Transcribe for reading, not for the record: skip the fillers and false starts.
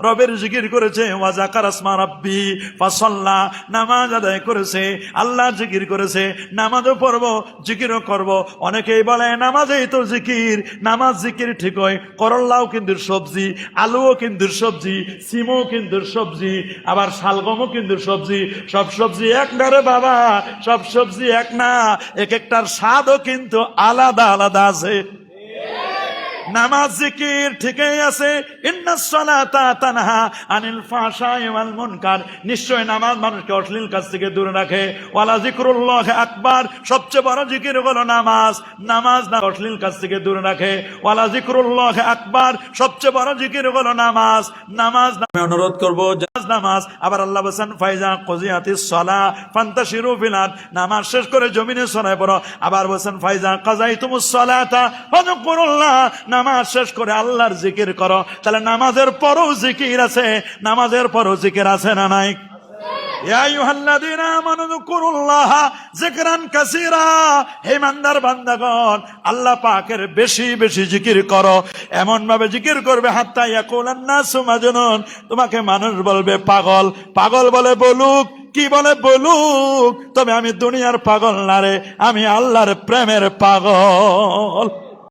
রবের জিকির করেছে, ওয়া যাকারা ইসমা রাব্বি ফাসাল্লা, নামাজ আদায় করেছে, আল্লাহ জিকির করেছে, নামাজও পড়বো জিকিরও করব। অনেকেই বলে নামাজেই তো জিকির, নামাজ জিকির ঠিক হয়, করল্লাও কিন্তু সবজি, আলুও কিন্তু সবজি, সিমও কিন্তু সবজি, আবার শালগমও কিন্তু সবজি। সব সবজি এক না রে বাবা, সব সবজি এক না, এক একটার স্বাদও কিন্তু আলাদা আলাদা আছে। নামাজ জিকির ঠিকই আছে, ইন্নাস সালাতা তানহা আনিল ফাহশাই ওয়াল মুনকার, নিশ্চয় নামাজ মানুষকে অশ্লীল কাজ থেকে দূরে রাখে। ওয়ালা যিকরুল্লাহি আকবার, সবচেয়ে বড় জিকির হলো নামাজ, নামাজ না অশ্লীল কাজ থেকে দূরে রাখে। ওয়ালা যিকরুল্লাহি আকবার, সবচেয়ে বড় জিকির হলো নামাজ, নামাজ আমি অনুরোধ করব নামাজ। আবার আল্লাহ বলেন ফাইজা কুজিয়াতিস সালাহ ফান্তাশিরু ফিল আরদ, নামাজ শেষ করে জমিনে ছড়ায় পড়ো। আবার বলেন ফাইজা কাযাইতুমুস সালাতা ফাযকুরুল্লাহ, নামাজ শেষ করে আল্লাহর জিকির করো। তাহলে নামাজের পরও জিকির আছে, নামাজের পরও জিকির আছে না নাই? ইয়া আইয়ুহাল্লাযীনা আমানু যকুরুল্লাহা যিকরান কাসীরা, হে ইমানদার বান্দাগণ আল্লাহ পাকের বেশি বেশি জিকির করো। এমন ভাবে জিকির করবে হাত্তা ইয়াকুলান নাসু মাজনুন, তোমাকে মানুষ বলবে পাগল। পাগল বলে বলুক, কি বলে বলুক, তবে আমি দুনিয়ার পাগল না রে, আমি আল্লাহর প্রেমের পাগল।